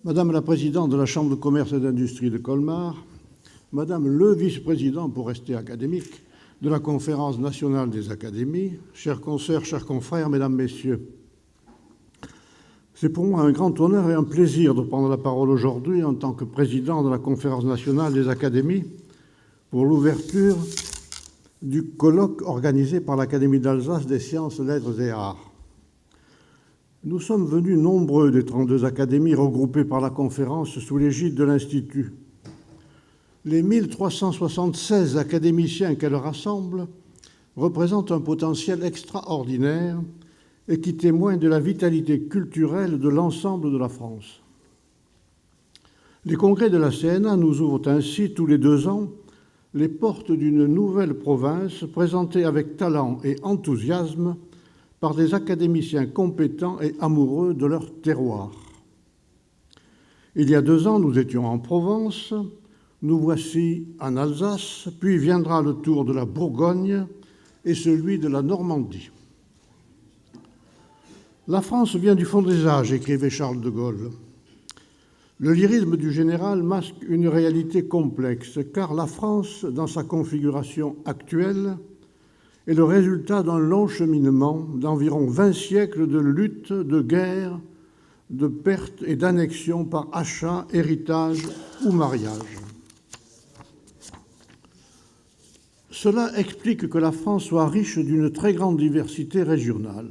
Madame la présidente de la Chambre de commerce et d'industrie de Colmar, Madame le vice-président, pour rester académique, de la Conférence nationale des académies, chers consoeurs, chers confrères, Mesdames, Messieurs, c'est pour moi un grand honneur et un plaisir de prendre la parole aujourd'hui en tant que président de la Conférence nationale des académies pour l'ouverture du colloque organisé par l'Académie d'Alsace des sciences, lettres et arts. Nous sommes venus nombreux des 32 académies regroupées par la conférence sous l'égide de l'Institut. Les 1376 académiciens qu'elle rassemble représentent un potentiel extraordinaire et qui témoigne de la vitalité culturelle de l'ensemble de la France. Les congrès de la CNA nous ouvrent ainsi tous les 2 ans les portes d'une nouvelle province présentée avec talent et enthousiasme par des académiciens compétents et amoureux de leur terroir. Il y a 2 ans, nous étions en Provence, nous voici en Alsace, puis viendra le tour de la Bourgogne et celui de la Normandie. La France vient du fond des âges, écrivait Charles de Gaulle. Le lyrisme du général masque une réalité complexe, car la France, dans sa configuration actuelle, est le résultat d'un long cheminement d'environ 20 siècles de luttes, de guerres, de pertes et d'annexions par achat, héritage ou mariage. Cela explique que la France soit riche d'une très grande diversité régionale.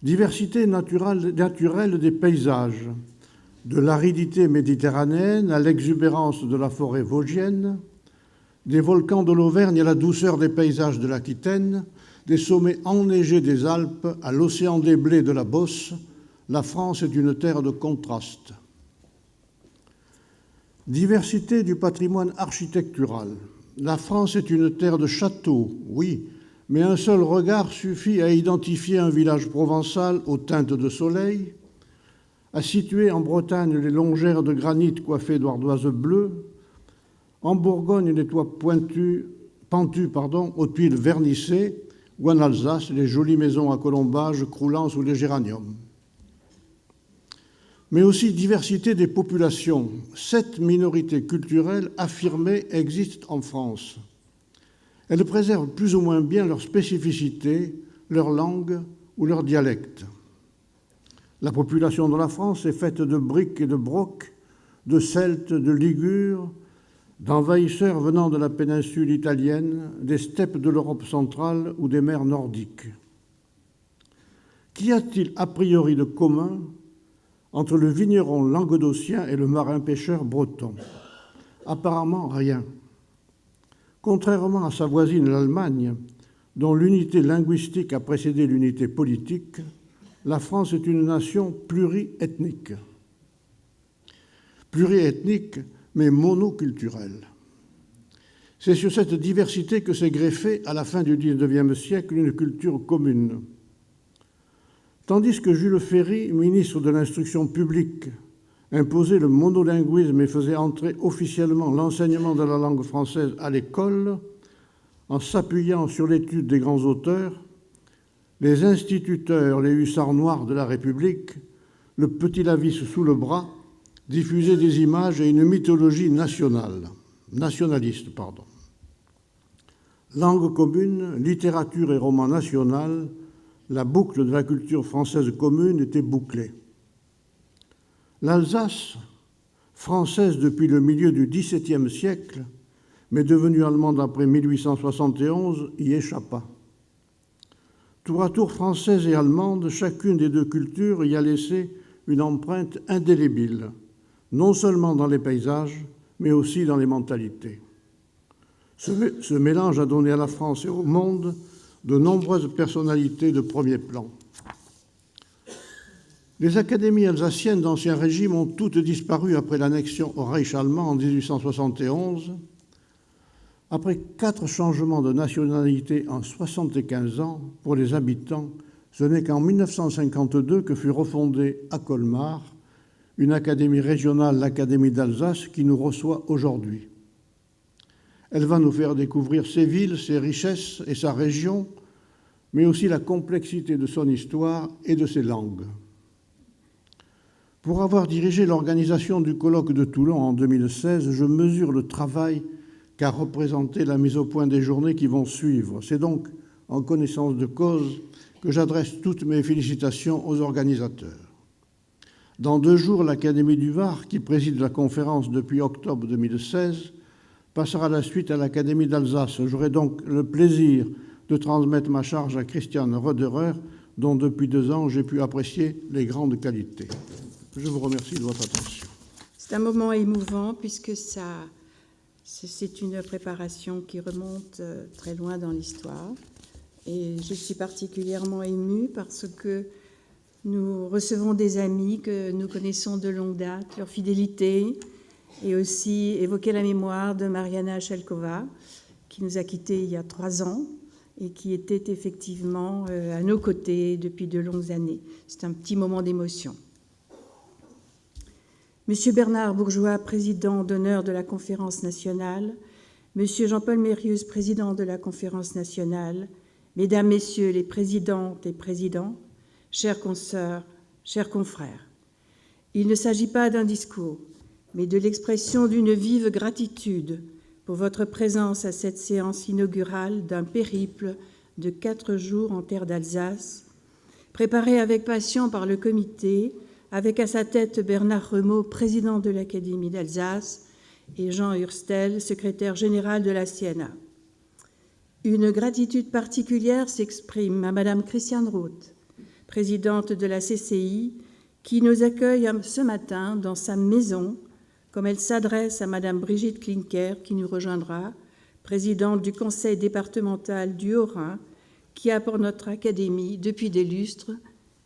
Diversité naturelle des paysages, de l'aridité méditerranéenne à l'exubérance de la forêt vosgienne, des volcans de l'Auvergne à la douceur des paysages de l'Aquitaine, des sommets enneigés des Alpes à l'océan des blés de la Beauce, la France est une terre de contrastes. Diversité du patrimoine architectural. La France est une terre de châteaux, oui, mais un seul regard suffit à identifier un village provençal aux teintes de soleil, à situer en Bretagne les longères de granit coiffées d'ardoises bleues, en Bourgogne les toits pentus aux tuiles vernissées, ou en Alsace les jolies maisons à colombages croulant sous les géraniums. Mais aussi diversité des populations. 7 minorités culturelles affirmées existent en France. Elles préservent plus ou moins bien leur spécificité, leur langue ou leur dialecte. La population de la France est faite de briques et de brocs, de Celtes, de Ligures, d'envahisseurs venant de la péninsule italienne, des steppes de l'Europe centrale ou des mers nordiques. Qu'y a-t-il a priori de commun entre le vigneron languedocien et le marin-pêcheur breton? Apparemment rien. Contrairement à sa voisine l'Allemagne, dont l'unité linguistique a précédé l'unité politique, la France est une nation pluriethnique. Pluriethnique, mais monoculturelle. C'est sur cette diversité que s'est greffée, à la fin du XIXe siècle, une culture commune. Tandis que Jules Ferry, ministre de l'Instruction publique, imposait le monolinguisme et faisait entrer officiellement l'enseignement de la langue française à l'école, en s'appuyant sur l'étude des grands auteurs, les instituteurs, les hussards noirs de la République, le petit Lavis sous le bras, diffusaient des images et une mythologie nationaliste. Langue commune, littérature et roman national, la boucle de la culture française commune était bouclée. L'Alsace, française depuis le milieu du XVIIe siècle, mais devenue allemande après 1871, y échappa. Tour à tour française et allemande, chacune des 2 cultures y a laissé une empreinte indélébile, non seulement dans les paysages, mais aussi dans les mentalités. Ce mélange a donné à la France et au monde de nombreuses personnalités de premier plan. Les académies alsaciennes d'Ancien Régime ont toutes disparu après l'annexion au Reich allemand en 1871. Après 4 changements de nationalité en 75 ans pour les habitants, ce n'est qu'en 1952 que fut refondée à Colmar une académie régionale, l'Académie d'Alsace, qui nous reçoit aujourd'hui. Elle va nous faire découvrir ses villes, ses richesses et sa région, mais aussi la complexité de son histoire et de ses langues. Pour avoir dirigé l'organisation du colloque de Toulon en 2016, je mesure le travail qu'a représenté la mise au point des journées qui vont suivre. C'est donc en connaissance de cause que j'adresse toutes mes félicitations aux organisateurs. Dans 2 jours, l'Académie du Var, qui préside la conférence depuis octobre 2016, passera la suite à l'Académie d'Alsace. J'aurai donc le plaisir de transmettre ma charge à Christiane Roederer, dont depuis 2 ans j'ai pu apprécier les grandes qualités. Je vous remercie de votre attention. C'est un moment émouvant puisque c'est une préparation qui remonte très loin dans l'histoire. Et je suis particulièrement émue parce que nous recevons des amis que nous connaissons de longue date, leur fidélité, et aussi évoquer la mémoire de Mariana Shelkova, qui nous a quittés il y a 3 ans et qui était effectivement à nos côtés depuis de longues années. C'est un petit moment d'émotion. Monsieur Bernard Bourgeois, président d'honneur de la Conférence nationale, Monsieur Jean-Paul Mérius, président de la Conférence nationale, Mesdames, Messieurs les présidentes et présidents, chères consoeurs, chers confrères, il ne s'agit pas d'un discours, mais de l'expression d'une vive gratitude pour votre présence à cette séance inaugurale d'un périple de 4 jours en terre d'Alsace, préparé avec passion par le comité, avec à sa tête Bernard Remaud, président de l'Académie d'Alsace, et Jean Hurstel, secrétaire général de la CNA. Une gratitude particulière s'exprime à Madame Christiane Roth, présidente de la CCI, qui nous accueille ce matin dans sa maison, comme elle s'adresse à Madame Brigitte Klinker, qui nous rejoindra, présidente du conseil départemental du Haut-Rhin, qui a pour notre académie, depuis des lustres,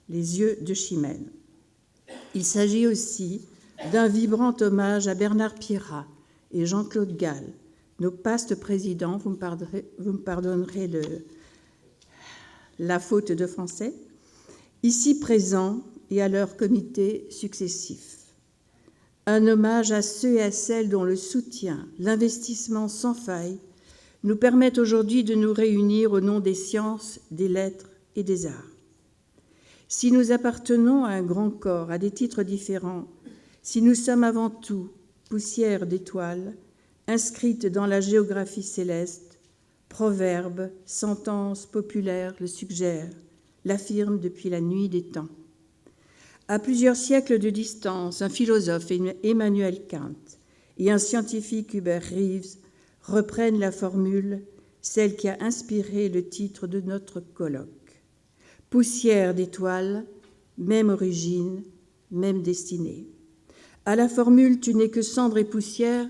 les yeux de Chimène. Il s'agit aussi d'un vibrant hommage à Bernard Pierrat et Jean-Claude Gall, nos pastes présidents, vous me pardonnerez la faute de français, ici présents et à leurs comités successifs. Un hommage à ceux et à celles dont le soutien, l'investissement sans faille nous permettent aujourd'hui de nous réunir au nom des sciences, des lettres et des arts. Si nous appartenons à un grand corps, à des titres différents, si nous sommes avant tout poussière d'étoiles, inscrites dans la géographie céleste, proverbes, sentences populaires le suggèrent, l'affirment depuis la nuit des temps. À plusieurs siècles de distance, un philosophe, Emmanuel Kant, et un scientifique, Hubert Reeves, reprennent la formule, celle qui a inspiré le titre de notre colloque. Poussière d'étoiles, même origine, même destinée. À la formule « tu n'es que cendre et poussière »,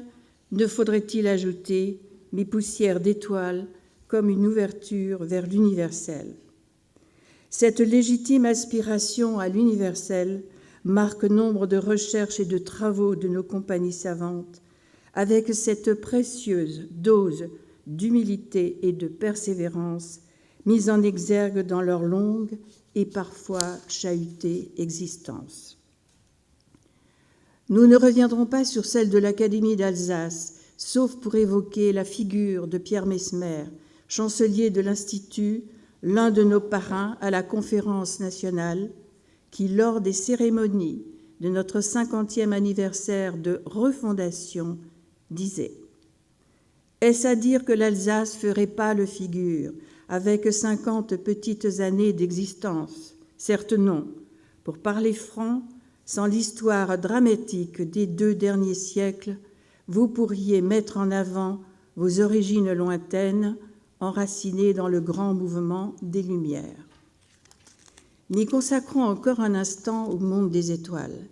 ne faudrait-il ajouter « mais poussière d'étoiles » comme une ouverture vers l'universel. Cette légitime aspiration à l'universel marque nombre de recherches et de travaux de nos compagnies savantes, avec cette précieuse dose d'humilité et de persévérance mise en exergue dans leur longue et parfois chahutée existence. Nous ne reviendrons pas sur celle de l'Académie d'Alsace, sauf pour évoquer la figure de Pierre Mesmer, chancelier de l'Institut, l'un de nos parrains à la conférence nationale, qui, lors des cérémonies de notre 50e anniversaire de refondation, disait « Est-ce à dire que l'Alsace ferait pâle figure, avec 50 petites années d'existence? Certes non. Pour parler franc, sans l'histoire dramatique des 2 derniers siècles, vous pourriez mettre en avant vos origines lointaines, enracinées dans le grand mouvement des Lumières. » Mais consacrons encore un instant au monde des étoiles.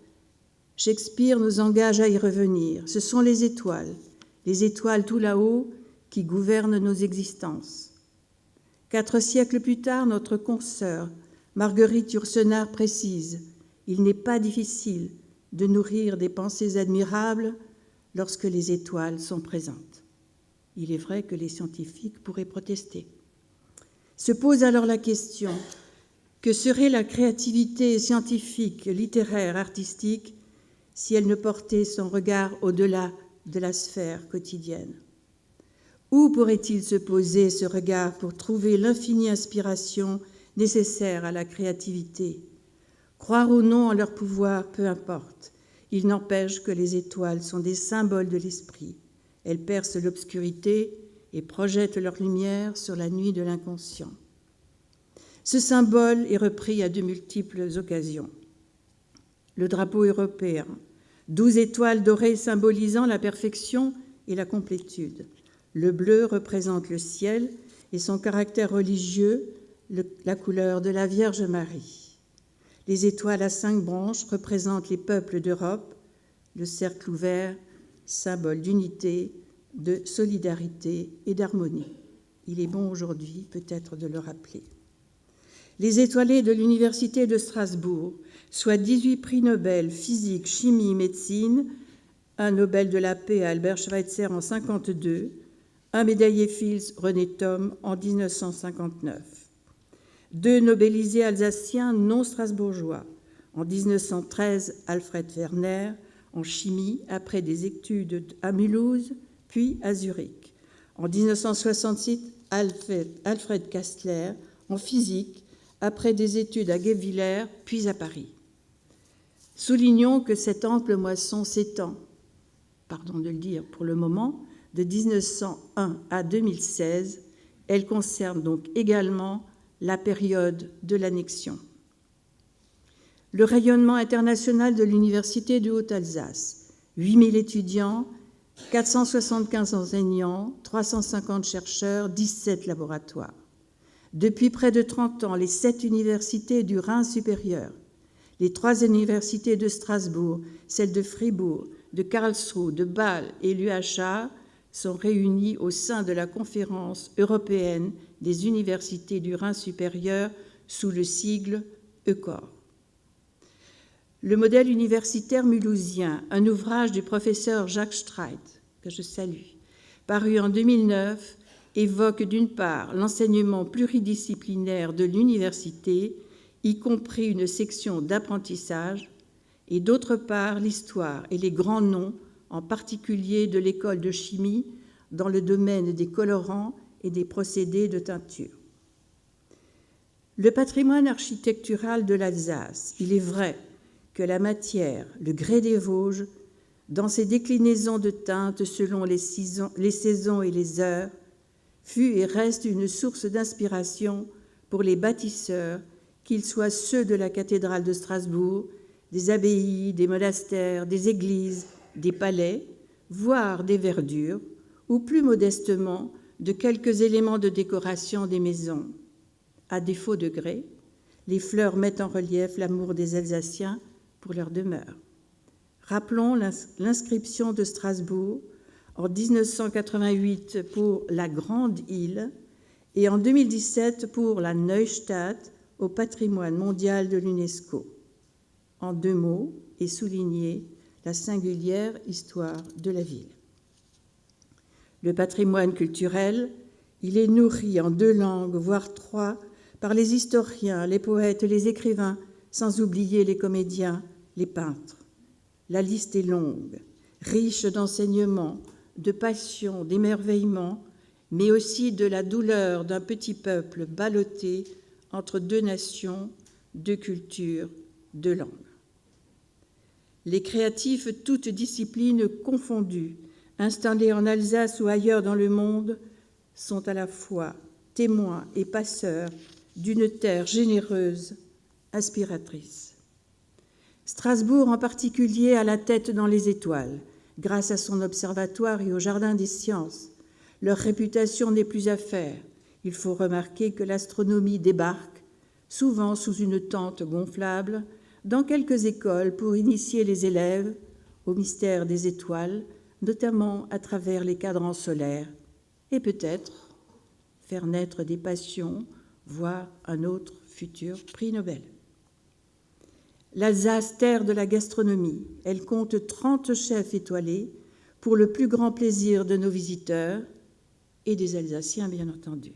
Shakespeare nous engage à y revenir. Ce sont les étoiles tout là-haut, qui gouvernent nos existences. 4 siècles plus tard, notre consoeur, Marguerite Yourcenar, précise « Il n'est pas difficile de nourrir des pensées admirables lorsque les étoiles sont présentes. » Il est vrai que les scientifiques pourraient protester. Se pose alors la question, que serait la créativité scientifique, littéraire, artistique, si elle ne portait son regard au-delà de la sphère quotidienne? Où pourrait-il se poser ce regard pour trouver l'infinie inspiration nécessaire à la créativité? Croire ou non en leur pouvoir, peu importe. Il n'empêche que les étoiles sont des symboles de l'esprit. Elles percent l'obscurité et projettent leur lumière sur la nuit de l'inconscient. Ce symbole est repris à de multiples occasions. Le drapeau européen, 12 étoiles dorées symbolisant la perfection et la complétude. Le bleu représente le ciel et son caractère religieux, la couleur de la Vierge Marie. Les étoiles à 5 branches représentent les peuples d'Europe, le cercle ouvert, symbole d'unité, de solidarité et d'harmonie. Il est bon aujourd'hui peut-être de le rappeler. Les étoilés de l'Université de Strasbourg, soit 18 prix Nobel, physique, chimie, médecine, un Nobel de la paix à Albert Schweitzer en 1952, un médaillé Fields, René Thom, en 1959. 2 nobelisés alsaciens non strasbourgeois, en 1913, Alfred Werner, en chimie, après des études à Mulhouse, puis à Zurich. En 1966, Alfred Kastler, en physique, après des études à Guebwiller, puis à Paris. Soulignons que cette ample moisson s'étend, pardon de le dire pour le moment, de 1901 à 2016. Elle concerne donc également la période de l'annexion. Le rayonnement international de l'Université de Haute-Alsace, 8000 étudiants, 475 enseignants, 350 chercheurs, 17 laboratoires. Depuis près de 30 ans, les 7 universités du Rhin supérieur, les 3 universités de Strasbourg, celles de Fribourg, de Karlsruhe, de Bâle et l'UHA sont réunies au sein de la Conférence européenne des universités du Rhin supérieur sous le sigle EUCOR. Le modèle universitaire mulhousien, un ouvrage du professeur Jacques Streit, que je salue, paru en 2009, évoque d'une part l'enseignement pluridisciplinaire de l'université, y compris une section d'apprentissage, et d'autre part l'histoire et les grands noms, en particulier de l'école de chimie, dans le domaine des colorants et des procédés de teinture. Le patrimoine architectural de l'Alsace, il est vrai que la matière, le grès des Vosges, dans ses déclinaisons de teintes selon les saisons et les heures, fut et reste une source d'inspiration pour les bâtisseurs, qu'ils soient ceux de la cathédrale de Strasbourg, des abbayes, des monastères, des églises, des palais, voire des verdures, ou plus modestement de quelques éléments de décoration des maisons. À défaut de grès, les fleurs mettent en relief l'amour des Alsaciens pour leur demeure. Rappelons l'inscription de Strasbourg en 1988 pour la Grande Île et en 2017 pour la Neustadt au patrimoine mondial de l'UNESCO. En 2 mots, et souligner la singulière histoire de la ville. Le patrimoine culturel, il est nourri en 2 langues, voire 3, par les historiens, les poètes, les écrivains, sans oublier les comédiens, les peintres. La liste est longue, riche d'enseignements, de passion, d'émerveillement, mais aussi de la douleur d'un petit peuple ballotté entre 2 nations, 2 cultures, 2 langues. Les créatifs, toutes disciplines confondues, installés en Alsace ou ailleurs dans le monde, sont à la fois témoins et passeurs d'une terre généreuse, inspiratrice. Strasbourg en particulier a la tête dans les étoiles, grâce à son observatoire et au Jardin des sciences. Leur réputation n'est plus à faire. Il faut remarquer que l'astronomie débarque, souvent sous une tente gonflable, dans quelques écoles pour initier les élèves au mystère des étoiles, notamment à travers les cadrans solaires, et peut-être faire naître des passions, voire un autre futur prix Nobel. L'Alsace, terre de la gastronomie, elle compte 30 chefs étoilés pour le plus grand plaisir de nos visiteurs et des Alsaciens, bien entendu.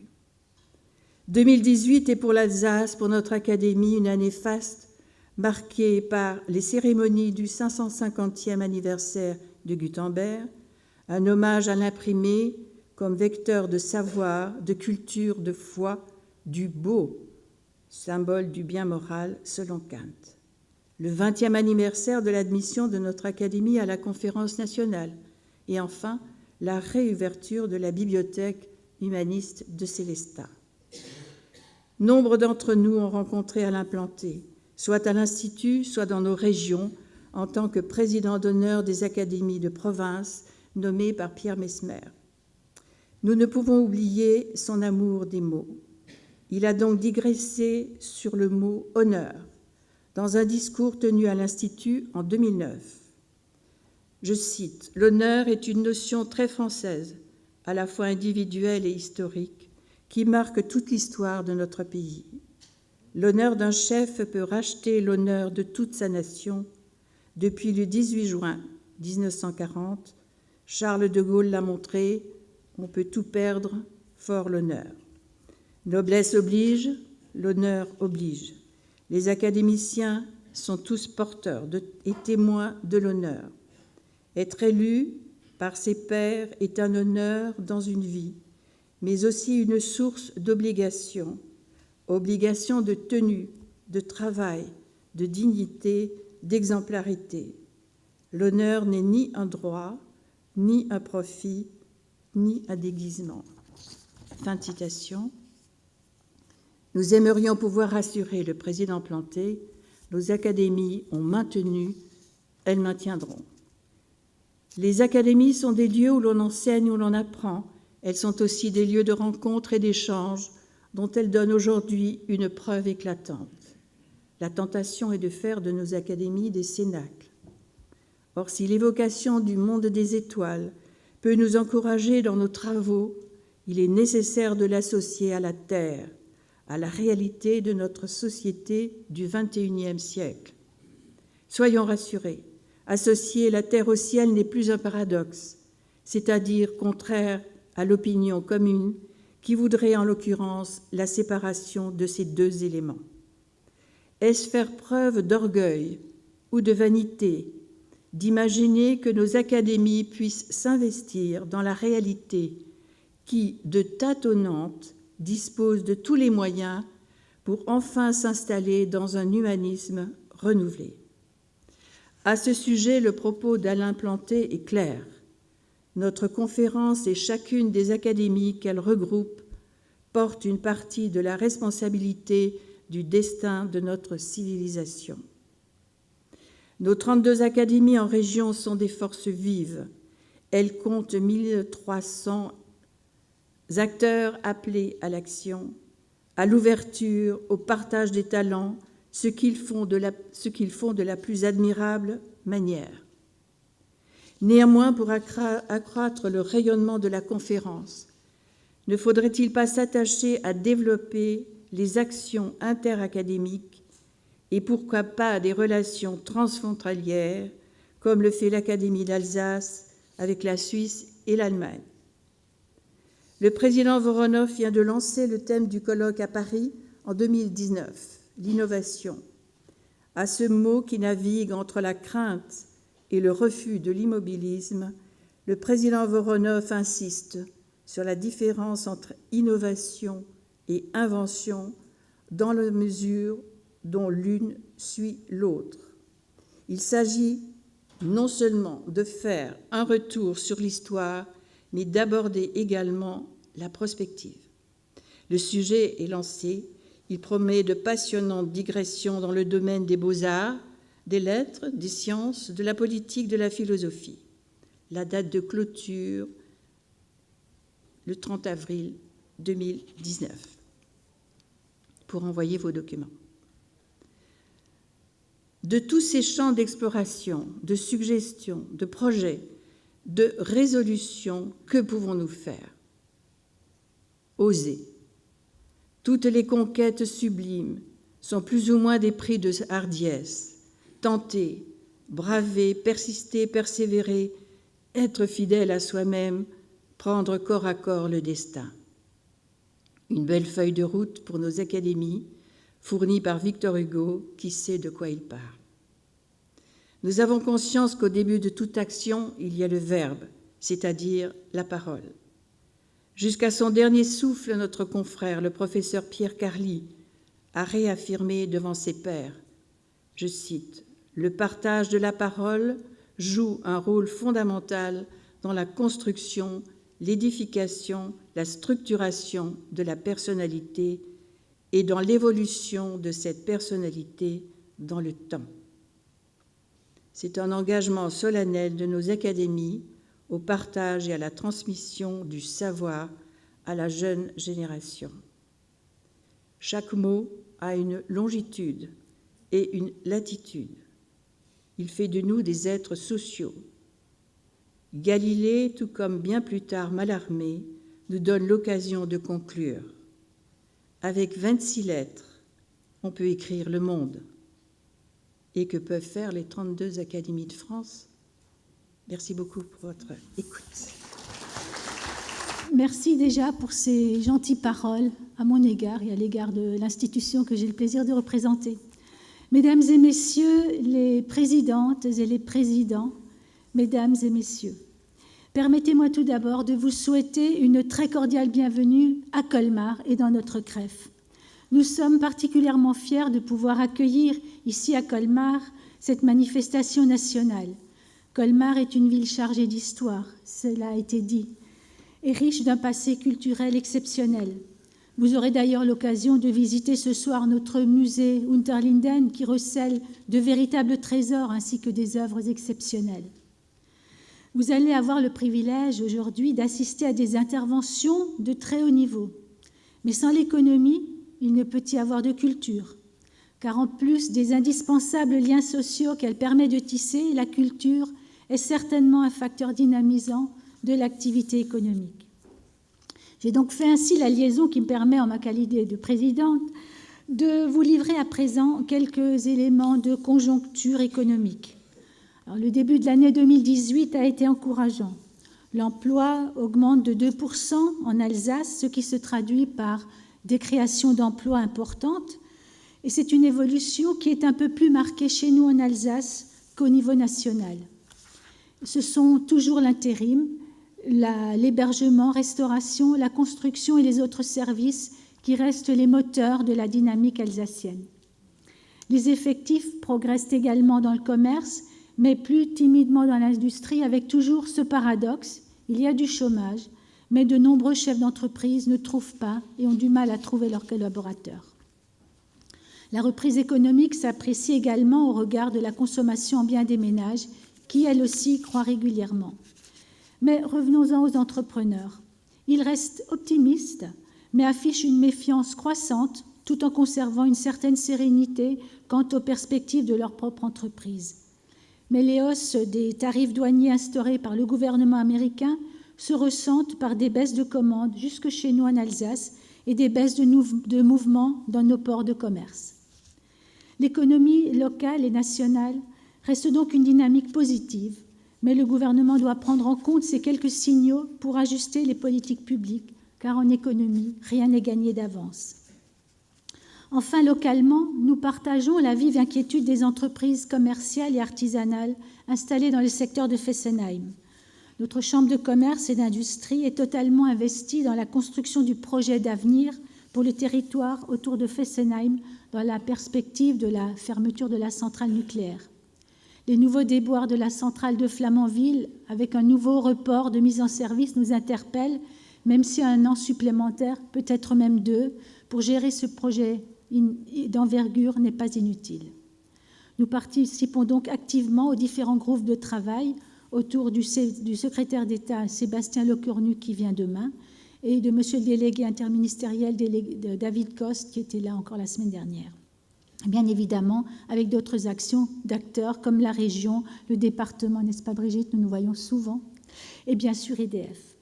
2018 est pour l'Alsace, pour notre Académie, une année faste, marquée par les cérémonies du 550e anniversaire de Gutenberg, un hommage à l'imprimé comme vecteur de savoir, de culture, de foi, du beau, symbole du bien moral selon Kant. le 20e anniversaire de l'admission de notre Académie à la Conférence nationale, et enfin la réouverture de la bibliothèque humaniste de Célestat. Nombre d'entre nous ont rencontré Alain Planté, soit à l'Institut, soit dans nos régions, en tant que président d'honneur des académies de province nommé par Pierre Messmer. Nous ne pouvons oublier son amour des mots. Il a donc digressé sur le mot « honneur » dans un discours tenu à l'Institut en 2009. Je cite, « L'honneur est une notion très française, à la fois individuelle et historique, qui marque toute l'histoire de notre pays. L'honneur d'un chef peut racheter l'honneur de toute sa nation. Depuis le 18 juin 1940, Charles de Gaulle l'a montré, on peut tout perdre, fort l'honneur. Noblesse oblige, l'honneur oblige. Les académiciens sont tous porteurs et témoins de l'honneur. Être élu par ses pairs est un honneur dans une vie, mais aussi une source d'obligation, obligation de tenue, de travail, de dignité, d'exemplarité. L'honneur n'est ni un droit, ni un profit, ni un déguisement. » Fin de citation. Nous aimerions pouvoir rassurer le président Planté, nos académies ont maintenu, elles maintiendront. Les académies sont des lieux où l'on enseigne, où l'on apprend. Elles sont aussi des lieux de rencontre et d'échange dont elles donnent aujourd'hui une preuve éclatante. La tentation est de faire de nos académies des cénacles. Or, si l'évocation du monde des étoiles peut nous encourager dans nos travaux, il est nécessaire de l'associer à la Terre, à la réalité de notre société du XXIe siècle. Soyons rassurés, associer la Terre au ciel n'est plus un paradoxe, c'est-à-dire contraire à l'opinion commune qui voudrait en l'occurrence la séparation de ces deux éléments. Est-ce faire preuve d'orgueil ou de vanité d'imaginer que nos académies puissent s'investir dans la réalité qui, de tâtonnante, dispose de tous les moyens pour enfin s'installer dans un humanisme renouvelé? À ce sujet, le propos d'Alain Planté est clair. Notre conférence et chacune des académies qu'elle regroupe portent une partie de la responsabilité du destin de notre civilisation. Nos 32 académies en région sont des forces vives. Elles comptent 1300 acteurs appelés à l'action, à l'ouverture, au partage des talents, ce qu'ils font de la plus admirable manière. Néanmoins, pour accroître le rayonnement de la conférence, ne faudrait-il pas s'attacher à développer les actions interacadémiques et pourquoi pas des relations transfrontalières, comme le fait l'Académie d'Alsace avec la Suisse et l'Allemagne? Le président Voronov vient de lancer le thème du colloque à Paris en 2019, l'innovation. À ce mot qui navigue entre la crainte et le refus de l'immobilisme, le président Voronov insiste sur la différence entre innovation et invention dans la mesure dont l'une suit l'autre. Il s'agit non seulement de faire un retour sur l'histoire, mais d'aborder également la prospective. Le sujet est lancé, il promet de passionnantes digressions dans le domaine des beaux-arts, des lettres, des sciences, de la politique, de la philosophie. La date de clôture, le 30 avril 2019, pour envoyer vos documents. De tous ces champs d'exploration, de suggestions, de projets, de résolutions, que pouvons-nous faire? Oser. Toutes les conquêtes sublimes sont plus ou moins des prix de hardiesse. Tenter, braver, persister, persévérer, être fidèle à soi-même, prendre corps à corps le destin. Une belle feuille de route pour nos académies, fournie par Victor Hugo, qui sait de quoi il parle. Nous avons conscience qu'au début de toute action, il y a le verbe, c'est-à-dire la parole. Jusqu'à son dernier souffle, notre confrère, le professeur Pierre Carli, a réaffirmé devant ses pairs Je cite, « Le partage de la parole joue un rôle fondamental dans la construction, l'édification, la structuration de la personnalité et dans l'évolution de cette personnalité dans le temps. » C'est un engagement solennel de nos académies au partage et à la transmission du savoir à la jeune génération. Chaque mot a une longitude et une latitude. Il fait de nous des êtres sociaux. Galilée, tout comme bien plus tard Mallarmé, nous donne l'occasion de conclure. Avec 26 lettres, on peut écrire le monde. Et que peuvent faire les 32 académies de France? Merci beaucoup pour votre écoute. Merci déjà pour ces gentilles paroles à mon égard et à l'égard de l'institution que j'ai le plaisir de représenter. Mesdames et messieurs les présidentes et les présidents, mesdames et messieurs, permettez-moi tout d'abord de vous souhaiter une très cordiale bienvenue à Colmar et dans notre CREF. Nous sommes particulièrement fiers de pouvoir accueillir ici à Colmar cette manifestation nationale. Colmar est une ville chargée d'histoire, cela a été dit, et riche d'un passé culturel exceptionnel. Vous aurez d'ailleurs l'occasion de visiter ce soir notre musée Unterlinden qui recèle de véritables trésors ainsi que des œuvres exceptionnelles. Vous allez avoir le privilège aujourd'hui d'assister à des interventions de très haut niveau. Mais sans l'économie, il ne peut y avoir de culture, car en plus des indispensables liens sociaux qu'elle permet de tisser, la culture est certainement un facteur dynamisant de l'activité économique. J'ai donc fait ainsi la liaison qui me permet, en ma qualité de présidente, de vous livrer à présent quelques éléments de conjoncture économique. Alors, le début de l'année 2018 a été encourageant. L'emploi augmente de 2% en Alsace, ce qui se traduit par des créations d'emplois importantes. Et c'est une évolution qui est un peu plus marquée chez nous en Alsace qu'au niveau national. Ce sont toujours l'intérim, l'hébergement, restauration, la construction et les autres services qui restent les moteurs de la dynamique alsacienne. Les effectifs progressent également dans le commerce, mais plus timidement dans l'industrie, avec toujours ce paradoxe. Il y a du chômage, mais de nombreux chefs d'entreprise ne trouvent pas et ont du mal à trouver leurs collaborateurs. La reprise économique s'apprécie également au regard de la consommation en biens des ménages, qui, elle aussi, croît régulièrement. Mais revenons-en aux entrepreneurs. Ils restent optimistes, mais affichent une méfiance croissante, tout en conservant une certaine sérénité quant aux perspectives de leur propre entreprise. Mais les hausses des tarifs douaniers instaurées par le gouvernement américain se ressentent par des baisses de commandes jusque chez nous en Alsace et des baisses de mouvements dans nos ports de commerce. L'économie locale et nationale reste donc une dynamique positive, mais le gouvernement doit prendre en compte ces quelques signaux pour ajuster les politiques publiques, car en économie, rien n'est gagné d'avance. Enfin, localement, nous partageons la vive inquiétude des entreprises commerciales et artisanales installées dans le secteur de Fessenheim. Notre Chambre de commerce et d'industrie est totalement investie dans la construction du projet d'avenir pour le territoire autour de Fessenheim dans la perspective de la fermeture de la centrale nucléaire. Les nouveaux déboires de la centrale de Flamanville, avec un nouveau report de mise en service, nous interpellent, même si un an supplémentaire, peut-être même 2, pour gérer ce projet d'envergure n'est pas inutile. Nous participons donc activement aux différents groupes de travail autour du secrétaire d'État Sébastien Lecornu qui vient demain et de monsieur le délégué interministériel de David Coste qui était là encore la semaine dernière. Bien évidemment, avec d'autres actions d'acteurs comme la région, le département, n'est-ce pas Brigitte, nous nous voyons souvent, et bien sûr EDF.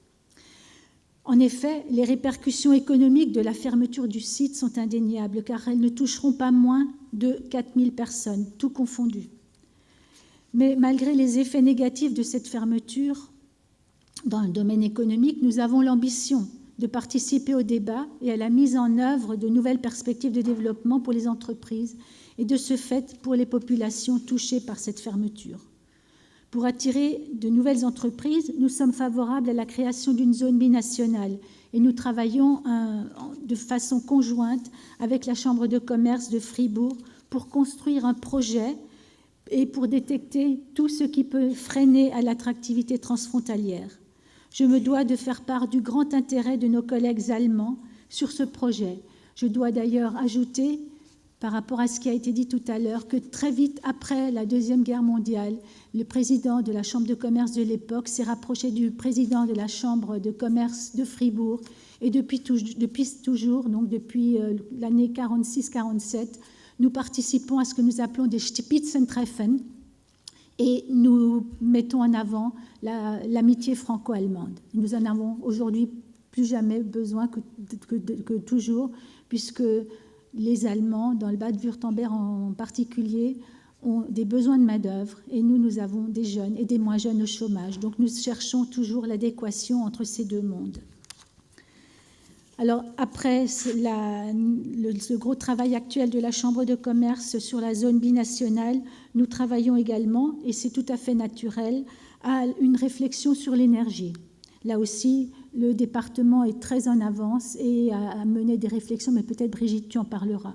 En effet, les répercussions économiques de la fermeture du site sont indéniables car elles ne toucheront pas moins de 4000 personnes, tout confondu. Mais malgré les effets négatifs de cette fermeture, dans le domaine économique, nous avons l'ambition de participer au débat et à la mise en œuvre de nouvelles perspectives de développement pour les entreprises et de ce fait pour les populations touchées par cette fermeture. Pour attirer de nouvelles entreprises, nous sommes favorables à la création d'une zone binationale et nous travaillons de façon conjointe avec la Chambre de commerce de Fribourg pour construire un projet et pour détecter tout ce qui peut freiner à l'attractivité transfrontalière. Je me dois de faire part du grand intérêt de nos collègues allemands sur ce projet. Je dois d'ailleurs ajouter, par rapport à ce qui a été dit tout à l'heure, que très vite après la Deuxième Guerre mondiale, le président de la Chambre de commerce de l'époque s'est rapproché du président de la Chambre de commerce de Fribourg et depuis toujours, donc depuis l'année 46-47, nous participons à ce que nous appelons des Spitzentreffen et nous mettons en avant l'amitié franco-allemande. Nous en avons aujourd'hui plus jamais besoin que toujours, puisque les Allemands, dans le Bade-Wurtemberg en particulier, ont des besoins de main-d'œuvre et nous avons des jeunes et des moins jeunes au chômage. Donc nous cherchons toujours l'adéquation entre ces deux mondes. Alors après ce gros travail actuel de la Chambre de commerce sur la zone binationale, nous travaillons également, et c'est tout à fait naturel, à une réflexion sur l'énergie. Là aussi, le département est très en avance et a mené des réflexions, mais peut-être Brigitte, tu en parleras.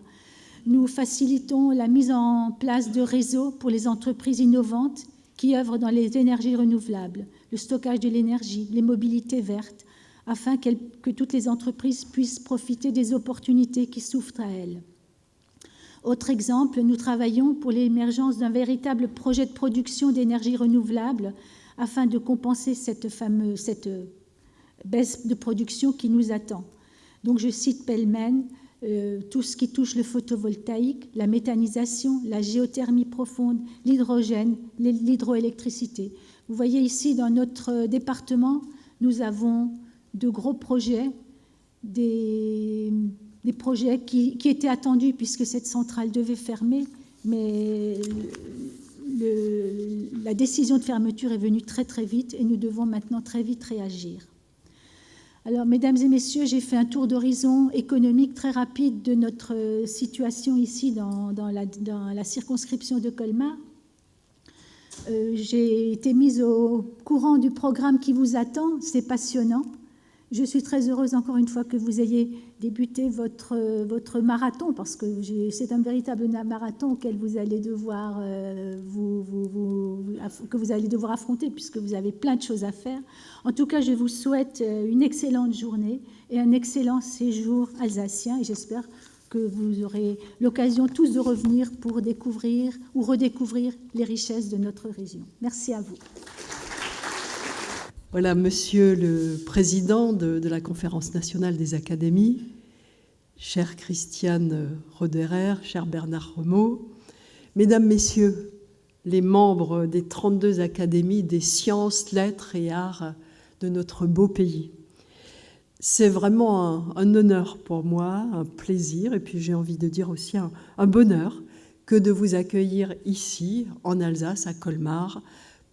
Nous facilitons la mise en place de réseaux pour les entreprises innovantes qui œuvrent dans les énergies renouvelables, le stockage de l'énergie, les mobilités vertes, afin que toutes les entreprises puissent profiter des opportunités qui s'ouvrent à elles. Autre exemple, nous travaillons pour l'émergence d'un véritable projet de production d'énergie renouvelable afin de compenser cette baisse de production qui nous attend. Donc je cite pêle-mêle tout ce qui touche le photovoltaïque, la méthanisation, la géothermie profonde, l'hydrogène, l'hydroélectricité. Vous voyez ici dans notre département, nous avons de gros projets, des projets qui étaient attendus puisque cette centrale devait fermer, mais la décision de fermeture est venue très très vite et nous devons maintenant très vite réagir. Alors, mesdames et messieurs, j'ai fait un tour d'horizon économique très rapide de notre situation ici dans la circonscription de Colmar. J'ai été mise au courant du programme qui vous attend, c'est passionnant. Je suis très heureuse encore une fois que vous ayez débuté votre marathon, parce que c'est un véritable marathon auquel vous allez devoir affronter, puisque vous avez plein de choses à faire. En tout cas, je vous souhaite une excellente journée et un excellent séjour alsacien, et j'espère que vous aurez l'occasion tous de revenir pour découvrir ou redécouvrir les richesses de notre région. Merci à vous. Voilà, Monsieur le Président de la Conférence nationale des académies, chère Christiane Roderer, cher Bernard Renaud, Mesdames, Messieurs, les membres des 32 académies des sciences, lettres et arts de notre beau pays. C'est vraiment un honneur pour moi, un plaisir, et puis j'ai envie de dire aussi un bonheur que de vous accueillir ici, en Alsace, à Colmar,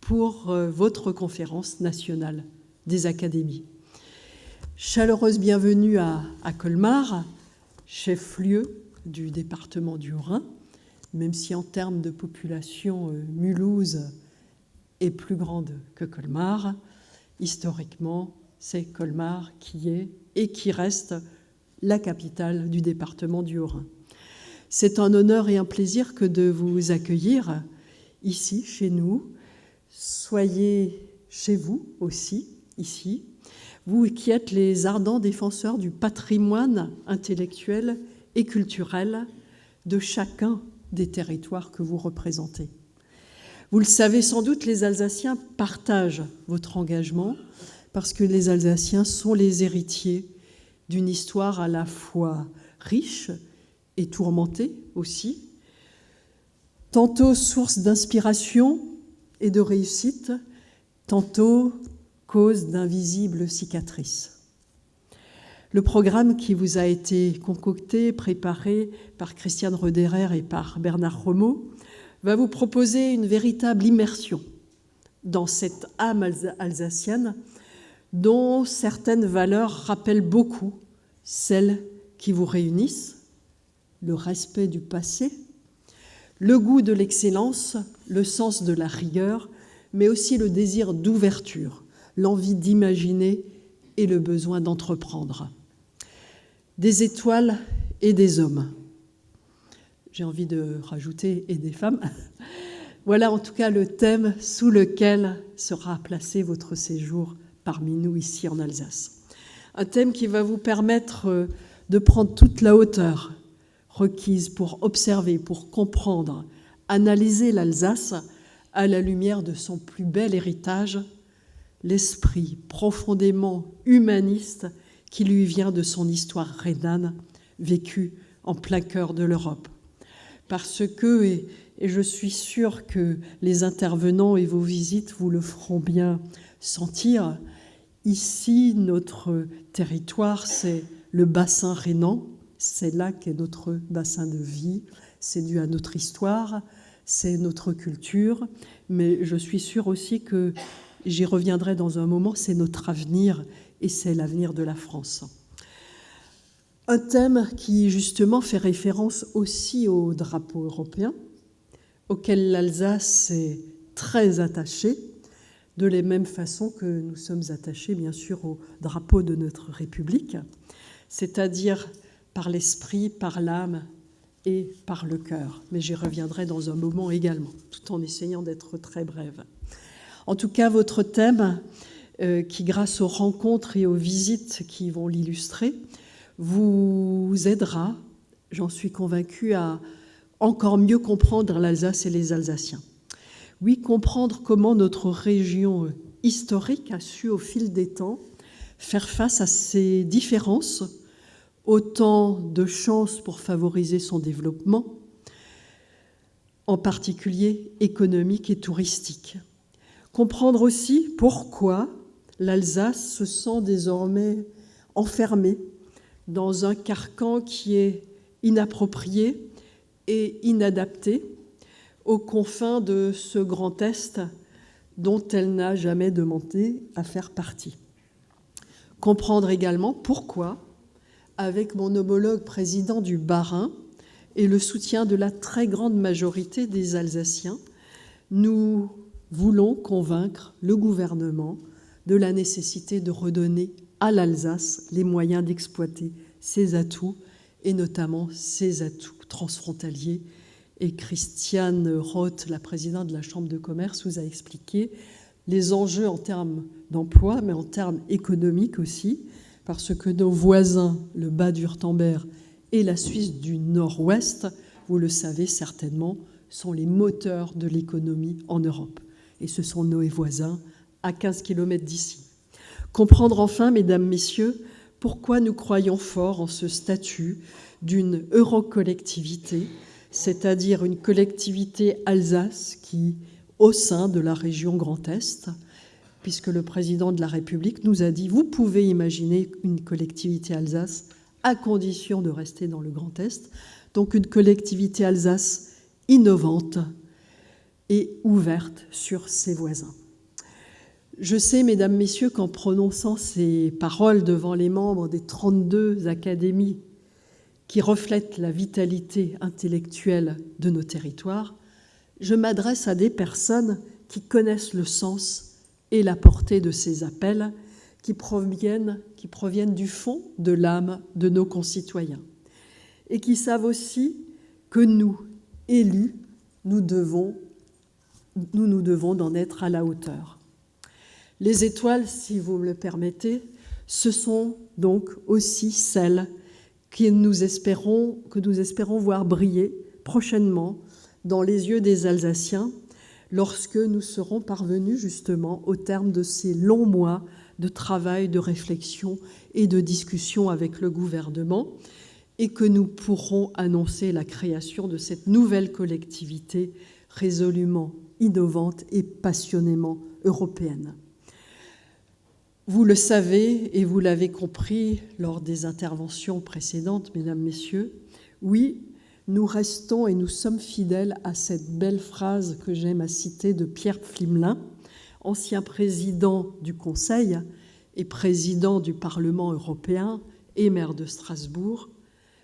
pour votre conférence nationale des académies. Chaleureuse bienvenue à Colmar, chef-lieu du département du Haut-Rhin, même si en termes de population, Mulhouse est plus grande que Colmar. Historiquement, c'est Colmar qui est et qui reste la capitale du département du Haut-Rhin. C'est un honneur et un plaisir que de vous accueillir ici, chez nous. Soyez chez vous aussi, ici, vous qui êtes les ardents défenseurs du patrimoine intellectuel et culturel de chacun des territoires que vous représentez. Vous le savez sans doute, les Alsaciens partagent votre engagement parce que les Alsaciens sont les héritiers d'une histoire à la fois riche et tourmentée aussi, tantôt source d'inspiration et de réussite, tantôt cause d'invisibles cicatrices. Le programme qui vous a été concocté, préparé par Christiane Roderer et par Bernard Renaud, va vous proposer une véritable immersion dans cette âme alsacienne dont certaines valeurs rappellent beaucoup celles qui vous réunissent, le respect du passé, le goût de l'excellence, le sens de la rigueur, mais aussi le désir d'ouverture, l'envie d'imaginer et le besoin d'entreprendre. Des étoiles et des hommes. j'ai envie de rajouter, et des femmes. Voilà en tout cas le thème sous lequel sera placé votre séjour parmi nous ici en Alsace. Un thème qui va vous permettre de prendre toute la hauteur requise pour observer, pour comprendre, analyser l'Alsace à la lumière de son plus bel héritage, l'esprit profondément humaniste qui lui vient de son histoire rhénane, vécue en plein cœur de l'Europe. Parce que, et je suis sûre que les intervenants et vos visites vous le feront bien sentir, ici, notre territoire, c'est le bassin rhénan, c'est là qu'est notre bassin de vie, c'est dû à notre histoire, c'est notre culture, mais je suis sûre aussi que, j'y reviendrai dans un moment, c'est notre avenir et c'est l'avenir de la France. Un thème qui, justement, fait référence aussi au drapeau européen, auquel l'Alsace est très attachée, de la même façon que nous sommes attachés, bien sûr, au drapeau de notre République, c'est-à-dire par l'esprit, par l'âme et par le cœur. Mais j'y reviendrai dans un moment également, tout en essayant d'être très brève. En tout cas, votre thème, qui, grâce aux rencontres et aux visites qui vont l'illustrer, vous aidera, j'en suis convaincue, à encore mieux comprendre l'Alsace et les Alsaciens. Oui, comprendre comment notre région historique a su, au fil des temps, faire face à ces différences, autant de chances pour favoriser son développement, en particulier économique et touristique. Comprendre aussi pourquoi l'Alsace se sent désormais enfermée dans un carcan qui est inapproprié et inadapté aux confins de ce Grand Est dont elle n'a jamais demandé à faire partie. Comprendre également pourquoi, avec mon homologue président du Bas-Rhin et le soutien de la très grande majorité des Alsaciens, nous voulons convaincre le gouvernement de la nécessité de redonner à l'Alsace les moyens d'exploiter ses atouts, et notamment ses atouts transfrontaliers. Et Christiane Roth, la présidente de la Chambre de commerce, vous a expliqué les enjeux en termes d'emploi, mais en termes économiques aussi, parce que nos voisins, le Bas-Wurtemberg et la Suisse du Nord-Ouest, vous le savez certainement, sont les moteurs de l'économie en Europe. Et ce sont nos voisins à 15 km d'ici. Comprendre enfin, mesdames, messieurs, pourquoi nous croyons fort en ce statut d'une eurocollectivité, c'est-à-dire une collectivité Alsace qui, au sein de la région Grand Est, puisque le président de la République nous a dit « Vous pouvez imaginer une collectivité Alsace à condition de rester dans le Grand Est », donc une collectivité Alsace innovante et ouverte sur ses voisins. Je sais, mesdames, messieurs, qu'en prononçant ces paroles devant les membres des 32 académies qui reflètent la vitalité intellectuelle de nos territoires, je m'adresse à des personnes qui connaissent le sens et la portée de ces appels qui proviennent du fond de l'âme de nos concitoyens et qui savent aussi que nous, élus, nous devons d'en être à la hauteur. Les étoiles, si vous me le permettez, ce sont donc aussi celles que nous espérons voir briller prochainement dans les yeux des Alsaciens lorsque nous serons parvenus justement au terme de ces longs mois de travail, de réflexion et de discussion avec le gouvernement et que nous pourrons annoncer la création de cette nouvelle collectivité résolument innovante et passionnément européenne. Vous le savez et vous l'avez compris lors des interventions précédentes, mesdames, messieurs, oui, nous restons et nous sommes fidèles à cette belle phrase que j'aime à citer de Pierre Pflimlin, ancien président du Conseil et président du Parlement européen et maire de Strasbourg.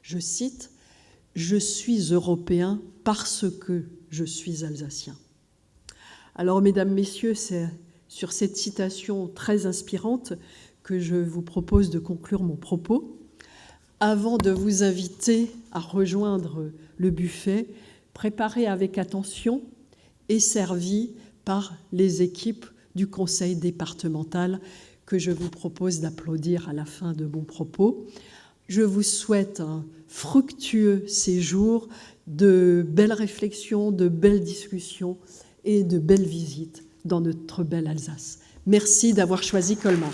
Je cite « Je suis européen parce que je suis alsacien ». Alors, mesdames, messieurs, c'est sur cette citation très inspirante que je vous propose de conclure mon propos, avant de vous inviter à rejoindre le buffet, préparé avec attention et servi par les équipes du conseil départemental que je vous propose d'applaudir à la fin de mon propos. Je vous souhaite un fructueux séjour, de belles réflexions, de belles discussions et de belles visites dans notre belle Alsace. Merci d'avoir choisi Colmar.